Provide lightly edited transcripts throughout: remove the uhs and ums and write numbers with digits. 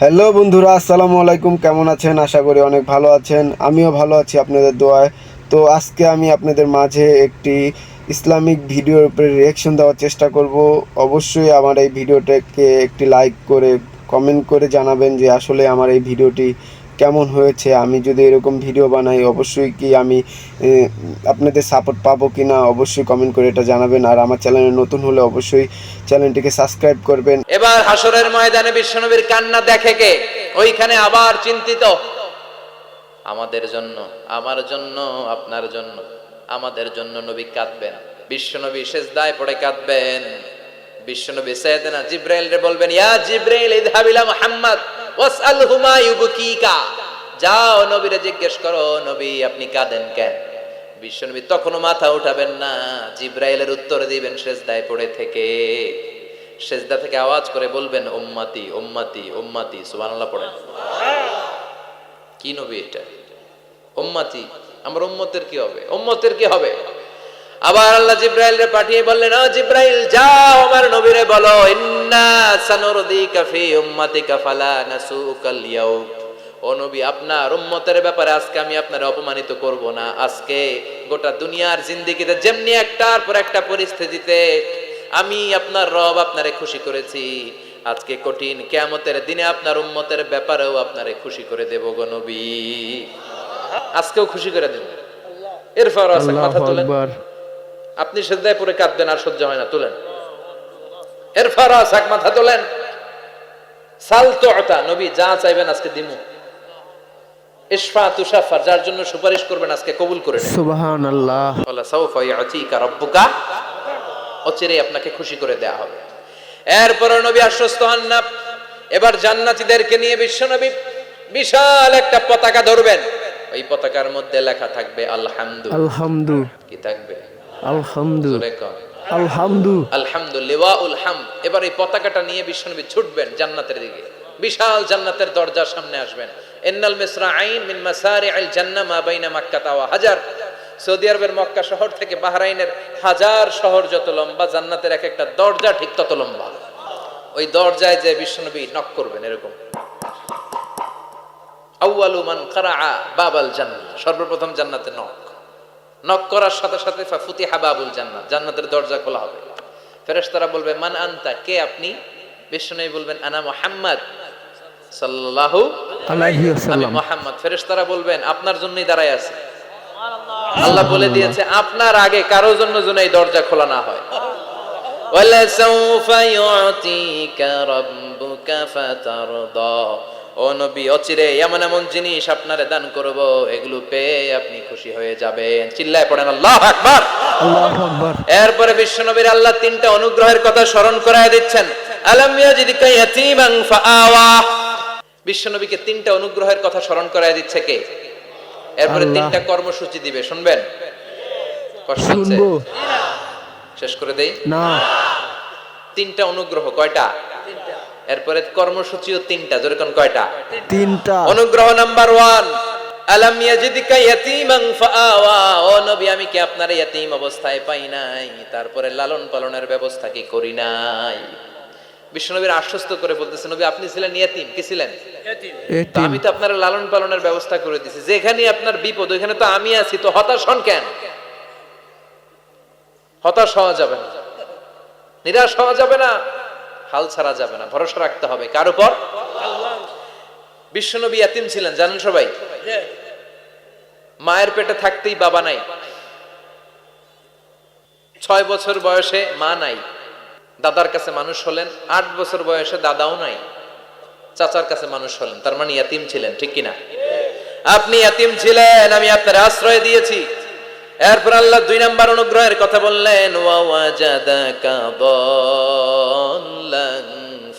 Hello বন্ধুরা, আসসালামু আলাইকুম। কেমন আছেন? আশা করি অনেক ভালো আছেন। আমিও ভালো আছি আপনাদের দোয়ায়। তো আজকে আমি আপনাদের মাঝে একটি ইসলামিক ভিডিওর উপরে রিয়াকশন দেওয়ার চেষ্টা করব। অবশ্যই আমার এই ভিডিওটাকে একটি লাইক করে কমেন্ট করে জানাবেন যে আসলে আমার এই ভিডিওটি কেমন হয়েছে। আমি যদি এরকম ভিডিও বানাই অবশ্যই কি আমি আপনাদের সাপোর্ট পাবো কি না অবশ্যই কমেন্ট করে এটা জানাবেন। আর আমার চ্যানেলে নতুন হলে অবশ্যই চ্যানেলটিকে সাবস্ক্রাইব করবেন। এবার হাসরের ময়দানে বিশ্বনবীর কান্না দেখে কে? ওইখানে আবার চিন্তিত, আমাদের জন্য, আমার জন্য, আপনার জন্য, আমাদের জন্য নবী কাঁদবেন। বিশ্বনবী সেজদায় পড়ে কাঁদবেন। বিশ্বনবী সাইয়েদনা জিব্রাইল রে বলবেন, ইয়া জিব্রাইল ইযহাব ইলা মুহাম্মদ ওয়াসআলহু মা ইউবকিকা। যাও নবীরে জিজ্ঞেস করো, নবী আপনি কাঁদেন কেন? বিশ্বনবী তখনও মাথা উঠাবেন না, জিব্রাইলের উত্তর দিবেন সেজদায় পড়ে থেকে। সেজদা থেকে আওয়াজ করে বলবেন, উম্মতি উম্মতি উম্মতি। সুবহানাল্লাহ পড়েন। কি নবী এটা? উম্মতি, আমার উম্মতের কি হবে? উম্মতের কি হবে? আবার আল্লাহ জিব্রাইল রে পাঠিয়ে বললেন, ও জিব্রাইল যাও আমার নবীরে বলো, ইন্না সানুরদিকা ফি উম্মাতিকা ফালা নাসুকাল ইয়াউম। ও নবী, আপনার উম্মতের ব্যাপারে আজকে আমি আপনারে অপমানিত করব না। আজকে গোটা দুনিয়ার জিন্দেগিতে যেমনি একটার পর একটা পরিস্থিতিতে আমি আপনার রব আপনারে খুশি করেছি, আজকে কঠিন কিয়ামতের দিনে আপনার উম্মতের ব্যাপারেও আপনারে খুশি করে দেব গো নবী। আজকেও খুশি করে দেব। এরপর মাথা তুলেন। আপনি সেজদায় পড়ে কাঁদবেন আর সহ্য হয় না, তুলেন। এরপর মাথা তোলেন। সাল তুতা, নবী যা চাইবেন আজকে দিমু। ইশফা তুশাফার, যার জন্য সুপারিশ করবেন আজকে কবুল করে নেন। সুবহানাল্লাহ। ওয়ালা সাউফা ইয়াতিকা রাব্বুকা, অচিরেই আপনাকে খুশি করে দেয়া হবে। এরপর নবী আশ্বস্ত হন না। এবার জান্নাতীদেরকে নিয়ে বিশ্বনবী বিশাল একটা পতাকা ধরবেন। ওই পতাকার মধ্যে লেখা থাকবে আলহামদু। আলহামদু। কি থাকবে? আলহামদু। জোরে কর। আলহামদু। আলহামদুলিল্লাহুল হামদ। এবার এই পতাকাটা নিয়ে বিশ্বনবী ছুটবেন জান্নাতের দিকে। বিশাল জান্নাতের দরজার সামনে আসবেন। ইন্নাল মিসরাঈন মিন মাসারি'আল জান্নাহ মা বাইনা মাক্কাহ ওয়া হাজার। সৌদি আরবের মক্কা শহর থেকে বাহরাইনের হাজার শহর যত লম্বা, জান্নাতের এক একটা দরজা ঠিক তত লম্বা। ওই দরজায় যে বিশ্বনবী নক করবেন এরকম, আউয়ালু মান কারাআ বাবাল জান্নাহ, সর্বপ্রথম জান্নাতে নক। নক করার সাথে সাথে ফাফুতিহা বাবুল জান্নাহ, জান্নাতের দরজা খোলা হবে। ফেরেশতারা বলবে, মান আনতা, কে আপনি? বিশ্বনবী বলবেন, আনা মুহাম্মদ সাল্লাল্লাহু আলাইহি ওয়াসাল্লাম, আমি মুহাম্মদ। ফেরেশতারা বলবেন, আপনার জন্যই দাঁড়ায় আছি। আল্লাহ বলে দিয়েছে আপনার আগে কারো জন্য যেন এই দরজা খোলা না হয়। ওয়ালা সাউফা ইউতিকা রাব্বুকা ফাতারদা। ও নবী, অচিরে এমন এমন জিনিস আপনারে দান করব, এগুলো পেয়ে আপনি খুশি হয়ে যাবেন। চিল্লায় পড়েন আল্লাহু আকবার। আল্লাহু আকবার। এরপরে বিশ্বনবীর আল্লাহ তিনটা অনুগ্রহের কথা স্মরণ করায় দিচ্ছেন। আলাম ইয়াজিদকা ইয়াতীমান ফাআওয়া। বিশ্বনবীকে তিনটা অনুগ্রহের কথা স্মরণ করায় দিচ্ছে কে? এরপরে তিনটা কর্মসূচি দিবে, শুনবেন? কষ্ট হচ্ছে? শুনবো। শেষ করে দেই না। তিনটা অনুগ্রহ কয়টা? এরপরে কর্মসূচিও তিনটা, জোরে কোন কয়টা? তিনটা। অনুগ্রহ নাম্বার 1, আলাম ইয়াজিদকা ইয়াতীমান ফাআওয়া। ও নবী, আমি কি আপনার ইয়াতীম অবস্থায় পাই নাই, তারপরে লালন পালনের ব্যবস্থা কি করি নাই? বিশ্বনবীর আশ্বস্ত করে বলতেছে, নবী আপনি ছিলেন ইয়াতীম, কি ছিলেন? তো আমি তো আপনার লালন পালনের ব্যবস্থা করে দিয়েছি। যেখানে আপনার বিপদ ওইখানে তো আমি আছি, তো হতাশ হন কেন? হতাশ হওয়া যাবে না, নিরাশ হওয়া যাবে না, হাল ছাড়া যাবে না, ভরসা রাখতে হবে কার উপর? আল্লাহ। বিশ্বনবী ইয়াতীম ছিলেন, জানেন সবাই। মায়ের পেটে থাকতেই বাবা নাই, 6 বছর বয়সে মা নাই, দাদার কাছে মানুষ হলেন, 8 বছর বয়সে দাদাও নাই, চাচার কাছে মানুষ হলেন, তার মানে ইয়াতীম ছিলেন, ঠিক কিনা? আপনি ইয়াতীম ছিলেন, আমি আপনার আশ্রয় দিয়েছি। এরপর আল্লাহ 2 নাম্বার অনুগ্রহের কথা বললেন, ওয়া ওয়াজাদাকা দাল্লান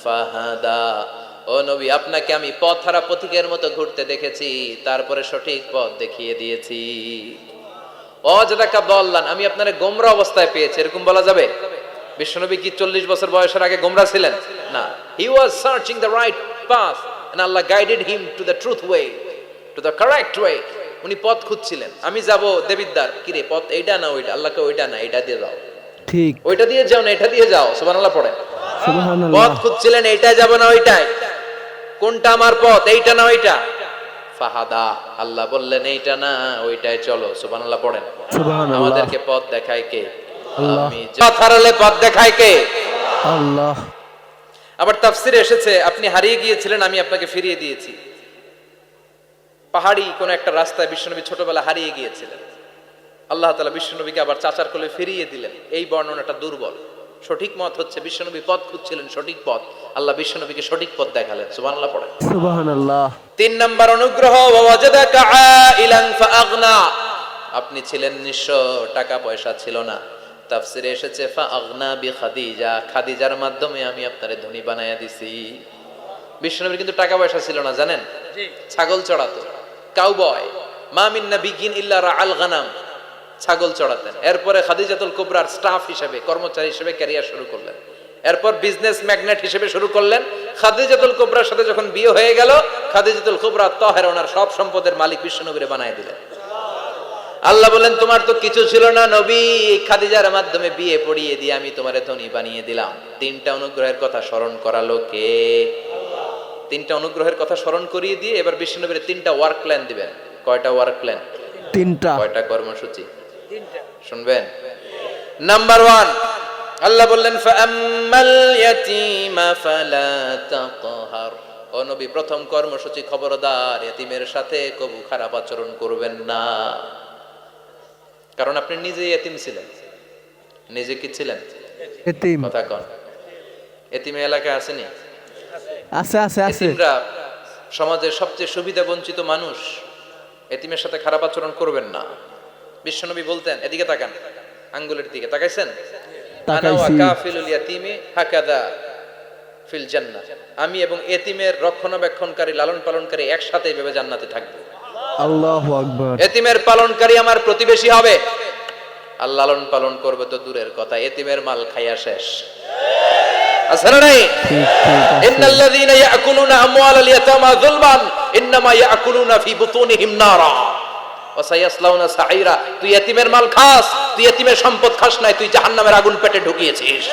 ফাহাদা। ও নবী, আপনাকে আমি পথহারা পথিকের মতো ঘুরতে দেখেছি, তারপরে সঠিক পথ দেখিয়ে দিয়েছি। ওয়াজাদাকা দাল্লান, আমি আপনারে গোমরা অবস্থায় পেয়েছি, এরকম বলা যাবে? বিশ্বনবী কি 40 বছর বয়সের আগে গোমরা ছিলেন? না, he was searching the right path and Allah guided him to the truth way, to the correct way. উনি পথ খুঁজছিলেন। আমি যাব দেবিদ্দার, কি রে পথ এইটা না ওইটা? আল্লাহকে ওইটা না এইটা দিয়ে যাও। ঠিক। ওইটা দিয়ে যাও না এটা দিয়ে যাও। সুবহানাল্লাহ পড়েন। সুবহানাল্লাহ। পথ খুঁজছিলেন, এইটাই যাব না ওইটাই? কোনটা আমার পথ, এইটা না ওইটা? ফাহাদা, আল্লাহ বললেন এইটা না ওইটাই চলো। সুবহানাল্লাহ পড়েন। সুবহানাল্লাহ। আমাদেরকে পথ দেখায় কে? আল্লাহ। আমি পথ হারালে পথ দেখায় কে? আল্লাহ। আবার তাফসিরে এসেছে আপনি হারিয়ে গিয়েছিলেন, আমি আপনাকে ফিরিয়ে দিয়েছি। পাহাড়ি কোন একটা রাস্তায় বিশ্বনবী ছোটবেলা হারিয়ে গিয়েছিলেন, আল্লাহ তাআলা বিশ্বনবীকে আবার চাচার কোলে ফিরিয়ে দিলেন। এই বর্ণনাটা দুর্বল। সঠিক মত হচ্ছে বিশ্বনবী পথ খুঁজছিলেন, সঠিক পথ। আল্লাহ বিশ্বনবীকে সঠিক পথ দেখালেন। সুবহানাল্লাহ পড়েন। সুবহানাল্লাহ। 3 নাম্বার অনুগ্রহ, ওয়াজাদাকা আইলান ফাআগনা। আপনি ছিলেন নিঃস্ব, টাকা পয়সা ছিল না। তাফসিরে এসেছে ফাআগনা বিখাদিজা, খাদিজার মাধ্যমে আমি আপনারে ধনী বানায়া দিছি। বিশ্বনবীর কিন্তু টাকা পয়সা ছিল না, জানেন? ছাগল চড়াতো, কাউবয়। মা মিন নাবিয়্যিন ইল্লা রাআল গানাম, ছাগল চড়াতেন। এরপরে খাদিজাতুল কুবরার স্টাফ হিসেবে, কর্মচারী হিসেবে ক্যারিয়ার শুরু করলেন। এরপর বিজনেস ম্যাগনেট হিসেবে শুরু করলেন। খাদিজাতুল কুবরার সাথে যখন বিয়ে হয়ে গেল, খাদিজাতুল কুবরা তাহেরা ওনার সব সম্পদের মালিক বিশ্বনবীরে বানায় দিলেন। আল্লাহ বলেন তোমার তো কিছু ছিল না নবী, খাদিজার মাধ্যমে বিয়ে পড়িয়ে দিয়ে আমি তোমারে ধনী বানিয়ে দিলাম। 3টা অনুগ্রহের কথা স্মরণ করালো কে? 3টা অনুগ্রহের কথা স্মরণ করিয়ে দিয়ে এবার বিশ্বনবীর 3টা ওয়ার্ক প্ল্যান দিবেন। কয়টা ওয়ার্ক প্ল্যান? 3টা। কয়টা কর্মসূচি? 3টা। শুনবেন। নাম্বার 1, আল্লাহ বললেন ফাআম্মাল ইয়াতীমা ফালা তাকহার। ও নবী, প্রথম কর্মসূচি, খবরদার এতিমের সাথে কবু খারাপ আচরণ করবেন না। কারণ আপনি নিজেই এতিম ছিলেন। নিজে কি ছিলেন? এতিম। কথা কন। এতিমে এলাকায় আসেনি? আছে আছে আছে। এতিমরা সমাজের সবচেয়ে সুবিধা বঞ্চিত মানুষ। এতিমের সাথে খারাপ আচরণ করবেন না। বিশ্বনবী বলতেন, এদিকে তাকান, আঙ্গুলের দিকে তাকাইছেন? আনা ওয়া কাফিলুল ইয়াতীমি হাকাদা ফিল জান্নাহ। আমি এবং এতিমের রক্ষণাবেক্ষণকারী, লালন পালনকারী একসাথে এইভাবে জান্নাতে থাকবো। আল্লাহু আকবার। এতিমের পালনকারী আমার প্রতিবেশী হবে। আর লালন পালন করবে তো দূরের কথা, এতিমের মাল খাইয়া শেষ। আসলে নাই? ঠিক ঠিক আছে। ইন্নাল্লাযীনা ইয়াকুলুনা আমওয়ালাল ইয়াতামা যুলমান ইন্নামা ইয়াকুলুনা ফি বুতুনিহিম নারা ওয়া সায়াসলাউনা সাঈরা। তুই এতিমের মাল খাস, তুই এতিমের সম্পদ খাস নাই, তুই জাহান্নামের আগুন পেটে ঢুকিয়েছিস।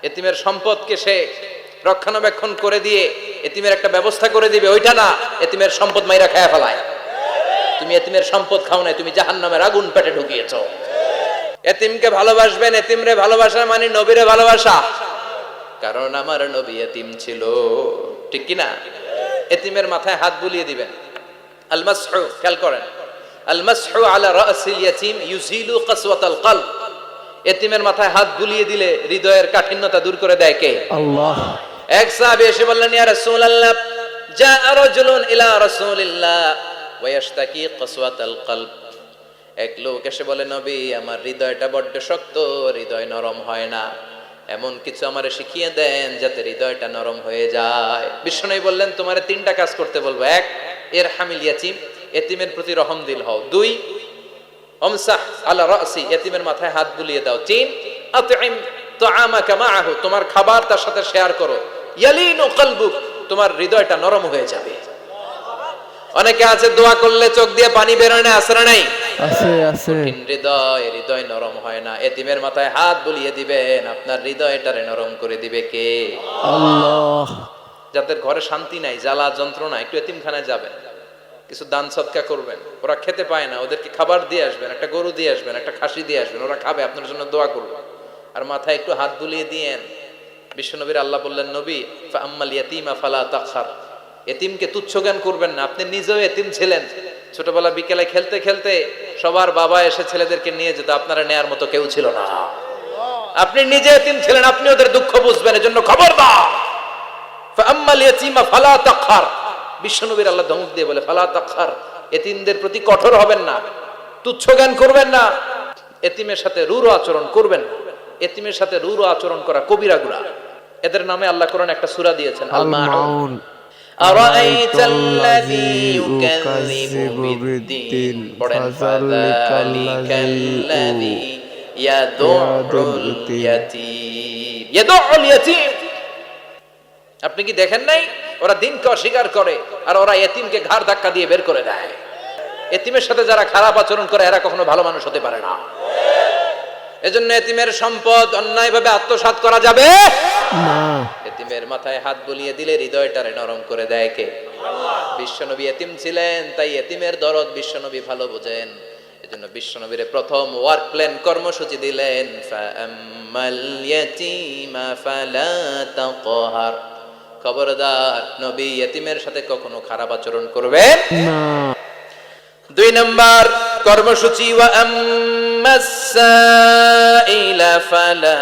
এতিমের সম্পদকে সে রক্ষণাবেক্ষণ করে দিয়ে এতিমের একটা ব্যবস্থা করে দিবে, ওইটা না। এতিমের সম্পদ মাইরা খায়া ফেলায়। তুমি এতিমের সম্পদ খাও নাই, তুমি জাহান্নামের আগুন পেটে ঢুকিয়েছো। এতিমকে ভালোবাসবেন। এতিমরে ভালোবাসা মানে নবীরে ভালোবাসা। কারণ আমার নবী এতিম ছিল, ঠিক কি না? এতিমের মাথায় হাত বুলিয়ে দিবেন। আল মাসহু, খেয়াল করেন, আল মাসহু আলা রাসিল ইয়াতীম ইউজিলু কাসওয়াতাল কলব। এতিমের মাথায় হাত বুলিয়ে দিলে হৃদয়ের কাঠিন্যতা দূর করে দেয় কে? আল্লাহ। এক সাহাবী এসে বললেন, ইয়া রাসূলুল্লাহ, জাআ রাজুলুন ইলা রাসূলিল্লাহ ওয়া ইয়াশতাকি কাসওয়াতাল কলব। এক লোক এসে বলে, নবী আমার হৃদয়টা বড্ড শক্ত, হৃদয় নরম হয় না, এমন কিছু আমারে শিখিয়ে দেন যাতে হৃদয়টা নরম হয়ে যায়। বিশ্বনবী বললেন তোমারে 3টা কাজ করতে বলবো। 1, ইরহামিল ইয়াতীম, এতিমের প্রতি রহম দিল হও। 2, আমসাহ আলা রাসি, এতিমের মাথায় হাত বুলিয়ে দাও। 3, আতইম তাআমাকা মাআহু, তোমার খাবার তার সাথে শেয়ার করো। ইয়ালিনু কলবুক, তোমার হৃদয়টা নরম হয়ে যাবে। অনেকে আছে দোয়া করলে চোখ দিয়ে পানি বের হয় না, আসরা নাই? আছে আছে। হৃদয় নরম হয় না। এতিমের মাথায় হাত বুলিয়ে দিবেন, আপনার হৃদয়টারে নরম করে দিবে কে? আল্লাহ। যাদের ঘরে শান্তি নাই, জ্বালা যন্ত্রণা, একটু এতিমখানায় যাবেন, কিছু দান সদকা করবেন। ওরা খেতে পায় না, ওদেরকে খাবার দিয়ে আসবেন, একটা গরু দিয়ে আসবেন, একটা খাসি দিয়ে আসবেন, ওরা খাবে, আপনার জন্য দোয়া করবে। আর মাথায় একটু হাত বুলিয়ে দিয়েন। বিশ্বনবীর আল্লাহ বললেন, নবী ফাআম্মাল ইয়াতীমা ফালা তাকহার, এতিমকে তুচ্ছ জ্ঞান করবেন না। আপনি নিজেও এতিম ছিলেন। ছোটবেলা বিকেলে খেলতে খেলতে সবার বাবা এসে ছেলেদেরকে নিয়ে যেত, আপনারা নেয়ার মতো কেউ ছিল না। আপনি নিজে এতিম ছিলেন, আপনি ওদের দুঃখ বুঝবেন, এজন্য খবরদার। ফাআম্মাল ইয়াতীমা ফালা তাকহার, বিশ্বনবীর আল্লাহ ধমক দিয়ে বলে ফালা তাকহার, এতিমদের প্রতি কঠোর হবেন না, তুচ্ছ জ্ঞান করবেন না, এতিমের সাথে রূঢ় আচরণ করবেন না। এতিমের সাথে রূঢ় আচরণ করা কবিরা গুনাহ। এদের নামে আল্লাহ কোরআনে একটা সূরা দিয়েছেন, আল মাউন। আরাআইতাল্লাযী ইউকাযযিবু বিদ্দীন, পড়েন ফাযালিকাল্লাযী ইয়াদুল ইয়াতীম। ইয়াদুল ইয়াতীম, আপনি কি দেখেন নাই ওরা দিনকে অস্বীকার করে আর ওরা এতিমকে ঘাড় ধাক্কা দিয়ে বের করে দেয়। এতিমের সাথে যারা খারাপ আচরণ করে এরা কখনো ভালো মানুষ হতে পারে না। এজন্য এতিমের সম্পদ অন্যায়ভাবে আত্মসাৎ করা যাবে না। এতিমের মাথায় হাত বুলিয়ে দিলে হৃদয়টারে নরম করে দেয় কে? বিশ্বনবী এতিম ছিলেন, তাই এতিমের দরদ বিশ্বনবী ভালো বোঝেন। এজন্য বিশ্বনবীর প্রথম ওয়ার্ক প্ল্যান কর্মসূচি দিলেন, ফাআম্মাল ইয়াতীমা ফালা তাকহার। খবরদার, নবী এতিমের সাথে কখনো খারাপ আচরণ করবেন না। 2 নাম্বার কর্মসূচি, ওয়া আম্মাস সাইলা ফালা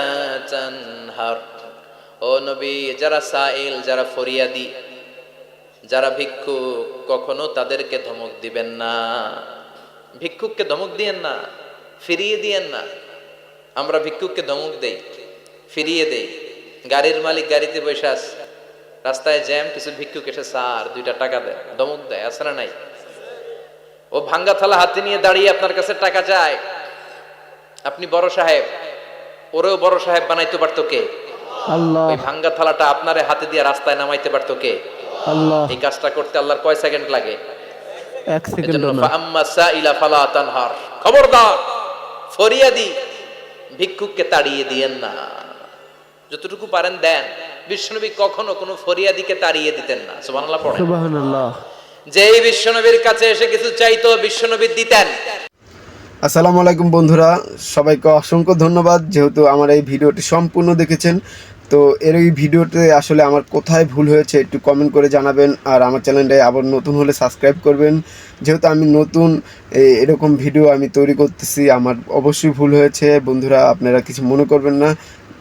তানহার। ও নবী, যারা সাইল, যারা ফরিয়াদি, যারা ভিক্ষুক, কখনো তাদেরকে ধমক দিবেন না। ভিক্ষুককে ধমক দিয়েন না, ফিরিয়ে দিয়েন না। আমরা ভিক্ষুককে ধমক দেই, ফিরিয়ে দেই। গাড়ির মালিক গাড়িতে বসে আছে, রাস্তায় জ্যাম, কিছু ভিক্ষুক এসে স্যার 2টা টাকা দেয়, ধমক দেয়, আছে না নাই? ও ভাঙ্গা থালা হাতে নিয়ে দাঁড়িয়ে আপনার কাছে টাকা চায়। আপনি বড় সাহেব, ওরেও বড় সাহেব বানাইতে পারতো কে? আল্লাহ। ওই ভাঙ্গা থালাটা আপনারে হাতে দিয়ে রাস্তায় নামাইতে পারতো কে? আল্লাহ। এই কাজটা করতে আল্লাহর কয় সেকেন্ড লাগে? 1 সেকেন্ড এজন্য না। ফাআম্মা সাইলা ফালা তানহার। খবরদার, ফরিয়াদি ভিক্ষুককে তাড়িয়ে দিয়েন না। যতটুকু পারেন দেন। বিশ্বনবী কখনো কোনো ফরিয়াদিকে তাড়িয়ে দিতেন না। সুবহানাল্লাহ পড়েন। সুবহানাল্লাহ। যেই বিশ্বনবীর কাছে এসে কিছু চাইতো, বিশ্বনবী দিতেন। আসসালামু আলাইকুম বন্ধুরা, সবাইকে অসংখ্য ধন্যবাদ যেহেতু আমার এই ভিডিওটি সম্পূর্ণ দেখেছেন। তো এই ভিডিওতে আসলে আমার কোথায় ভুল হয়েছে একটু কমেন্ট করে জানাবেন, আর আমার চ্যানেলটায় আবার নতুন হলে সাবস্ক্রাইব করবেন। যেহেতু আমি নতুন এরকম ভিডিও আমি তৈরি করতেছি, আমার অবশ্যই ভুল হয়েছে বন্ধুরা, আপনারা কিছু মনে করবেন না,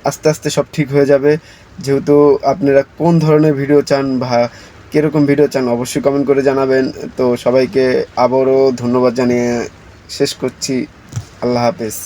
আস্তে আস্তে সব ঠিক হয়ে যাবে। যেহেতু আপনারা কোন ধরনের ভিডিও চান বা কীরকম ভিডিও চান অবশ্যই কমেন্ট করে জানাবেন। তো সবাইকে আবারও ধন্যবাদ জানিয়ে শেষ করছি। আল্লাহ হাফেজ।